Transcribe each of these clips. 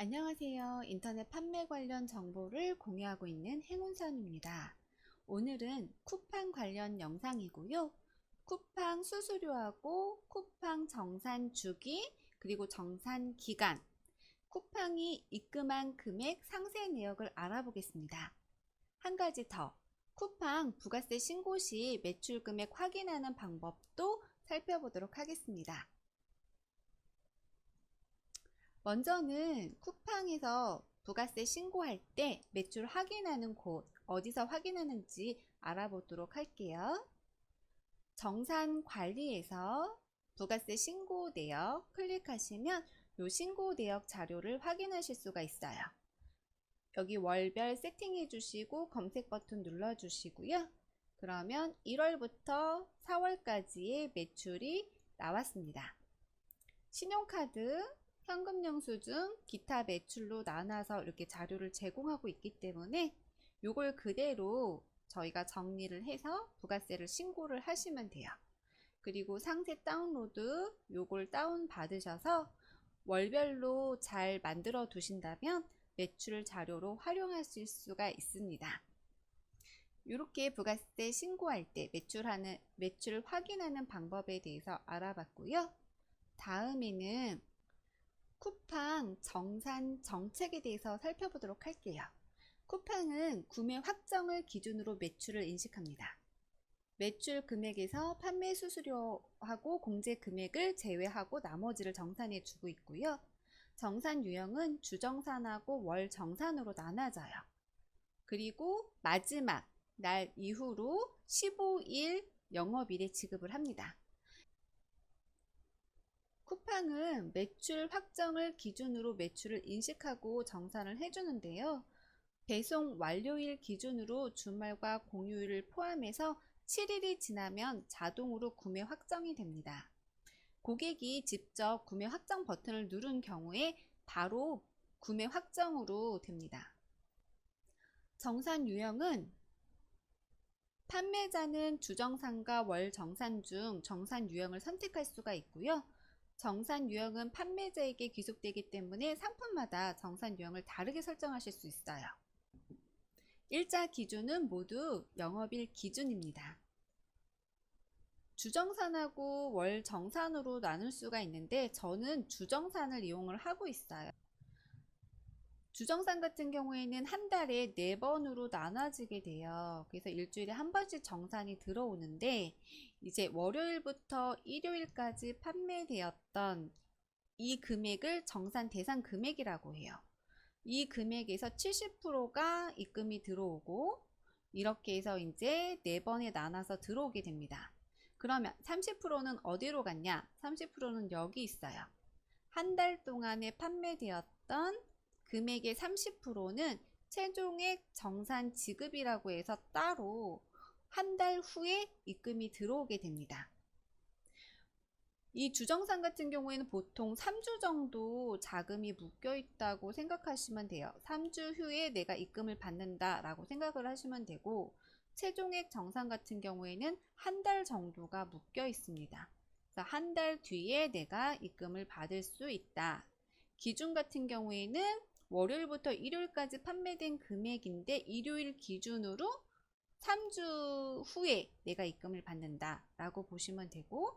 안녕하세요. 인터넷 판매 관련 정보를 공유하고 있는 행운선입니다. 오늘은 쿠팡 관련 영상이고요. 쿠팡 수수료하고 쿠팡 정산 주기 그리고 정산 기간, 쿠팡이 입금한 금액 상세 내역을 알아보겠습니다. 한 가지 더, 쿠팡 부가세 신고 시 매출 금액 확인하는 방법도 살펴보도록 하겠습니다. 먼저는 쿠팡에서 부가세 신고할 때 매출 확인하는 곳, 어디서 확인하는지 알아보도록 할게요. 정산 관리에서 부가세 신고 내역 클릭하시면 이 신고 내역 자료를 확인하실 수가 있어요. 여기 월별 세팅해 주시고 검색 버튼 눌러 주시고요. 그러면 1월부터 4월까지의 매출이 나왔습니다. 신용카드, 현금 영수증, 기타 매출로 나눠서 이렇게 자료를 제공하고 있기 때문에 이걸 그대로 저희가 정리를 해서 부가세를 신고를 하시면 돼요. 그리고 상세 다운로드 요걸 다운 받으셔서 월별로 잘 만들어 두신다면 매출 자료로 활용하실 수가 있습니다. 이렇게 부가세 신고할 때 매출 확인하는 방법에 대해서 알아봤고요. 다음에는 쿠팡 정산 정책에 대해서 살펴보도록 할게요. 쿠팡은 구매 확정을 기준으로 매출을 인식합니다. 매출 금액에서 판매 수수료하고 공제 금액을 제외하고 나머지를 정산해 주고 있고요. 정산 유형은 주정산하고 월정산으로 나눠져요. 그리고 마지막 날 이후로 15일 영업일에 지급을 합니다. 쿠팡은 매출 확정을 기준으로 매출을 인식하고 정산을 해주는데요. 배송 완료일 기준으로 주말과 공휴일을 포함해서 7일이 지나면 자동으로 구매 확정이 됩니다. 고객이 직접 구매 확정 버튼을 누른 경우에 바로 구매 확정으로 됩니다. 정산 유형은 판매자는 주정산과 월정산 중 정산 유형을 선택할 수가 있고요. 정산 유형은 판매자에게 귀속되기 때문에 상품마다 정산 유형을 다르게 설정하실 수 있어요. 일자 기준은 모두 영업일 기준입니다. 주정산하고 월정산으로 나눌 수가 있는데 저는 주정산을 이용을 하고 있어요. 주정산 같은 경우에는 한 달에 4번으로 나눠지게 돼요. 그래서 일주일에 한 번씩 정산이 들어오는데 이제 월요일부터 일요일까지 판매되었던 이 금액을 정산 대상 금액이라고 해요. 이 금액에서 70%가 입금이 들어오고 이렇게 해서 이제 4번에 나눠서 들어오게 됩니다. 그러면 30%는 어디로 갔냐? 30%는 여기 있어요. 한 달 동안에 판매되었던 금액의 30%는 최종액 정산 지급이라고 해서 따로 한 달 후에 입금이 들어오게 됩니다. 이 주정산 같은 경우에는 보통 3주 정도 자금이 묶여 있다고 생각하시면 돼요. 3주 후에 내가 입금을 받는다 라고 생각을 하시면 되고, 최종액 정산 같은 경우에는 한 달 정도가 묶여 있습니다. 그래서 한 달 뒤에 내가 입금을 받을 수 있다. 기준 같은 경우에는 월요일부터 일요일까지 판매된 금액인데 일요일 기준으로 3주 후에 내가 입금을 받는다 라고 보시면 되고,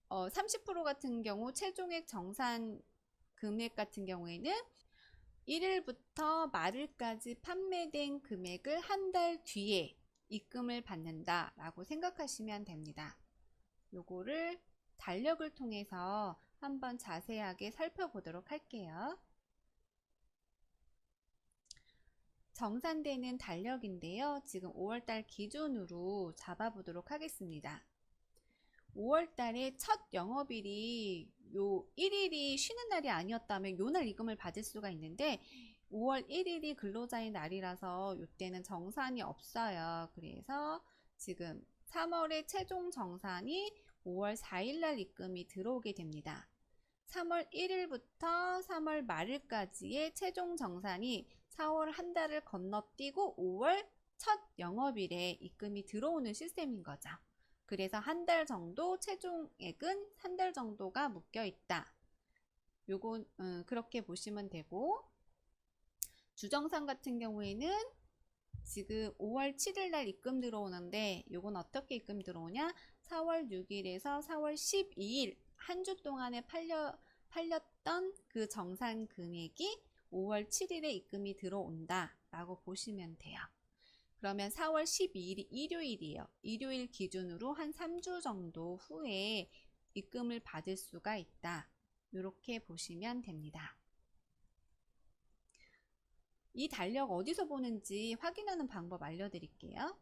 30% 같은 경우 최종액 정산 금액 같은 경우에는 1일부터 말일까지 판매된 금액을 한 달 뒤에 입금을 받는다 라고 생각하시면 됩니다. 요거를 달력을 통해서 한번 자세하게 살펴보도록 할게요. 정산되는 달력인데요. 지금 5월달 기준으로 잡아보도록 하겠습니다. 5월달에 첫 영업일이 요 1일이 쉬는 날이 아니었다면 요 날 입금을 받을 수가 있는데 5월 1일이 근로자의 날이라서 이때는 정산이 없어요. 그래서 지금 3월의 최종 정산이 5월 4일 날 입금이 들어오게 됩니다. 3월 1일부터 3월 말일까지의 최종 정산이 4월 한 달을 건너뛰고 5월 첫 영업일에 입금이 들어오는 시스템인 거죠. 그래서 한 달 정도 최종액은 한 달 정도가 묶여 있다. 요건 그렇게 보시면 되고, 주정산 같은 경우에는 지금 5월 7일 날 입금 들어오는데 요건 어떻게 입금 들어오냐? 4월 6일에서 4월 12일 한 주 동안에 팔렸던 그 정산 금액이 5월 7일에 입금이 들어온다 라고 보시면 돼요. 그러면 4월 12일이 일요일이에요. 일요일 기준으로 한 3주 정도 후에 입금을 받을 수가 있다. 이렇게 보시면 됩니다. 이 달력 어디서 보는지 확인하는 방법 알려드릴게요.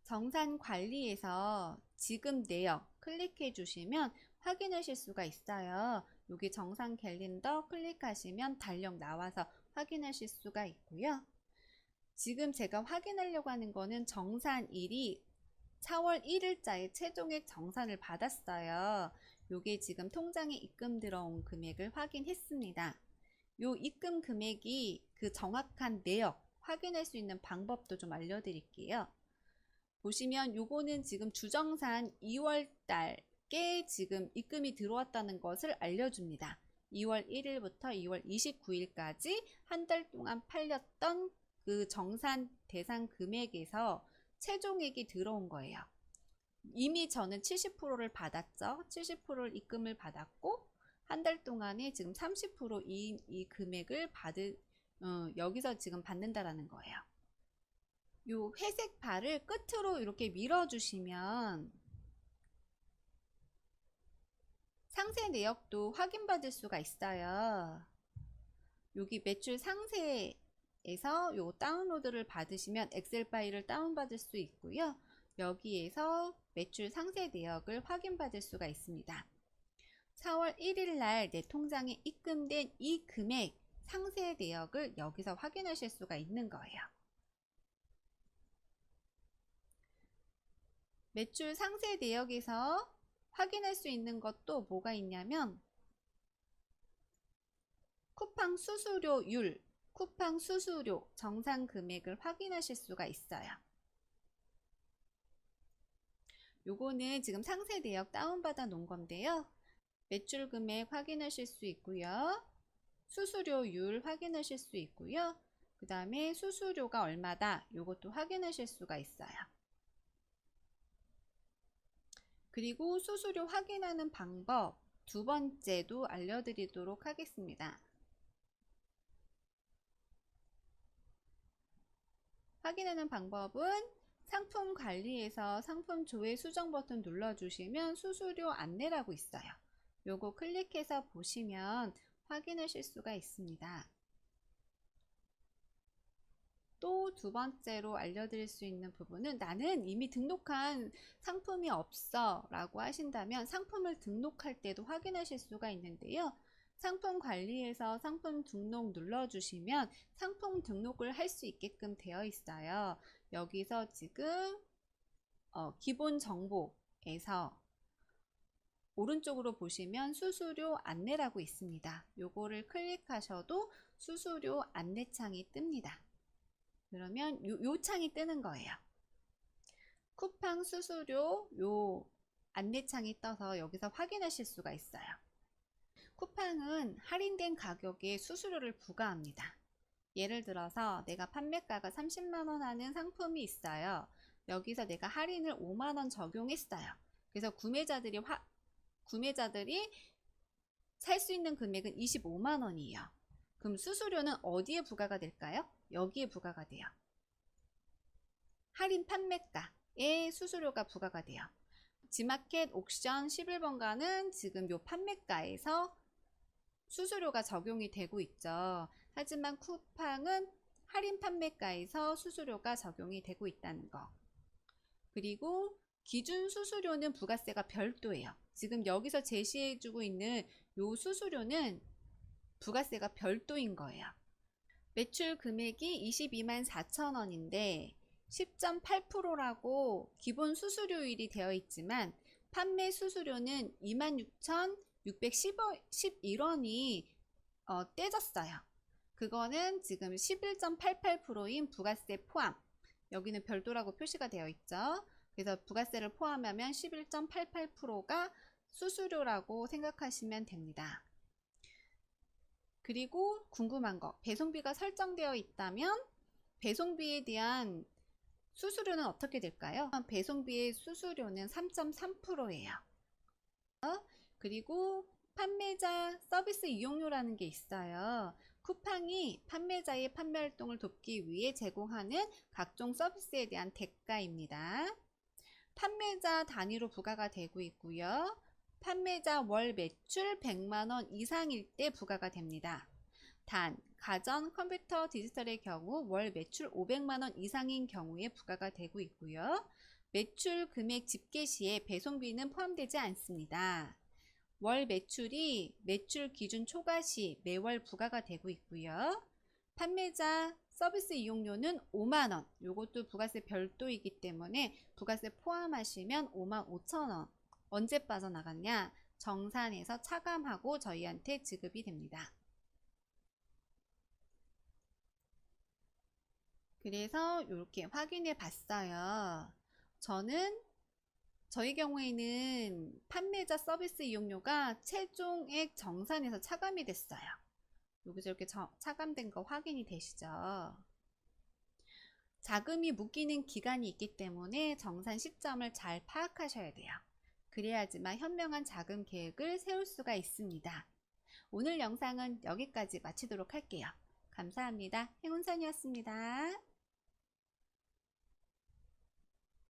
정산관리에서 지금 내역 클릭해 주시면 확인하실 수가 있어요. 여기 정산 캘린더 클릭하시면 달력 나와서 확인하실 수가 있고요. 지금 제가 확인하려고 하는 거는 정산일이 4월 1일자에 최종액 정산을 받았어요. 요게 지금 통장에 입금 들어온 금액을 확인했습니다. 요 입금 금액이 그 정확한 내역 확인할 수 있는 방법도 좀 알려드릴게요. 보시면 요거는 지금 주정산 2월 달께 지금 입금이 들어왔다는 것을 알려줍니다. 2월 1일부터 2월 29일까지 한 달 동안 팔렸던 그 정산 대상 금액에서 최종액이 들어온 거예요. 이미 저는 70%를 받았죠. 70%를 입금을 받았고 한 달 동안에 지금 30% 이 금액을 여기서 지금 받는다라는 거예요. 요 회색 바를 끝으로 이렇게 밀어주시면 상세 내역도 확인받을 수가 있어요. 여기 매출 상세에서 요 다운로드를 받으시면 엑셀 파일을 다운받을 수 있고요. 여기에서 매출 상세 내역을 확인받을 수가 있습니다. 4월 1일 날 내 통장에 입금된 이 금액 상세 내역을 여기서 확인하실 수가 있는 거예요. 매출 상세 내역에서 확인할 수 있는 것도 뭐가 있냐면 쿠팡 수수료율, 쿠팡 수수료 정산 금액을 확인하실 수가 있어요. 요거는 지금 상세 내역 다운받아 놓은 건데요. 매출 금액 확인하실 수 있고요. 수수료율 확인하실 수 있고요. 그 다음에 수수료가 얼마다 요것도 확인하실 수가 있어요. 그리고 수수료 확인하는 방법 두 번째도 알려드리도록 하겠습니다. 확인하는 방법은 상품 관리에서 상품 조회 수정 버튼 눌러주시면 수수료 안내라고 있어요. 요거 클릭해서 보시면 확인하실 수가 있습니다. 또 두 번째로 알려드릴 수 있는 부분은 나는 이미 등록한 상품이 없어 라고 하신다면 상품을 등록할 때도 확인하실 수가 있는데요. 상품 관리에서 상품 등록 눌러주시면 상품 등록을 할 수 있게끔 되어 있어요. 여기서 지금 기본 정보에서 오른쪽으로 보시면 수수료 안내라고 있습니다. 요거를 클릭하셔도 수수료 안내창이 뜹니다. 그러면 요 창이 뜨는 거예요. 쿠팡 수수료 요 안내창이 떠서 여기서 확인하실 수가 있어요. 쿠팡은 할인된 가격에 수수료를 부과합니다. 예를 들어서 내가 판매가가 30만원 하는 상품이 있어요. 여기서 내가 할인을 5만원 적용했어요. 그래서 구매자들이 살 수 있는 금액은 25만원이에요. 그럼 수수료는 어디에 부과가 될까요? 여기에 부과가 돼요. 할인 판매가에 수수료가 부과가 돼요. 지마켓 옥션 11번가는 지금 요 판매가에서 수수료가 적용이 되고 있죠. 하지만 쿠팡은 할인 판매가에서 수수료가 적용이 되고 있다는 거. 그리고 기준 수수료는 부가세가 별도예요. 지금 여기서 제시해주고 있는 요 수수료는 부가세가 별도인 거예요. 매출 금액이 22만 4천 원인데 10.8%라고 기본 수수료율이 되어 있지만 판매 수수료는 26,611원이 떼졌어요. 그거는 지금 11.88%인 부가세 포함. 여기는 별도라고 표시가 되어 있죠. 그래서 부가세를 포함하면 11.88%가 수수료라고 생각하시면 됩니다. 그리고 궁금한 거, 배송비가 설정되어 있다면 배송비에 대한 수수료는 어떻게 될까요? 배송비의 수수료는 3.3%예요. 그리고 판매자 서비스 이용료라는 게 있어요. 쿠팡이 판매자의 판매 활동을 돕기 위해 제공하는 각종 서비스에 대한 대가입니다. 판매자 단위로 부과가 되고 있고요. 판매자 월 매출 100만원 이상일 때 부과가 됩니다. 단, 가전, 컴퓨터, 디지털의 경우 월 매출 500만원 이상인 경우에 부과가 되고 있고요. 매출 금액 집계 시에 배송비는 포함되지 않습니다. 월 매출이 매출 기준 초과 시 매월 부과가 되고 있고요. 판매자 서비스 이용료는 5만원, 요것도 부가세 별도이기 때문에 부가세 포함하시면 55,000원. 언제 빠져나갔냐? 정산해서 차감하고 저희한테 지급이 됩니다. 그래서 이렇게 확인해 봤어요. 저희 경우에는 판매자 서비스 이용료가 최종액 정산에서 차감이 됐어요. 여기서 이렇게 차감된 거 확인이 되시죠? 자금이 묶이는 기간이 있기 때문에 정산 시점을 잘 파악하셔야 돼요. 그래야지만 현명한 자금 계획을 세울 수가 있습니다. 오늘 영상은 여기까지 마치도록 할게요. 감사합니다. 행운선이었습니다.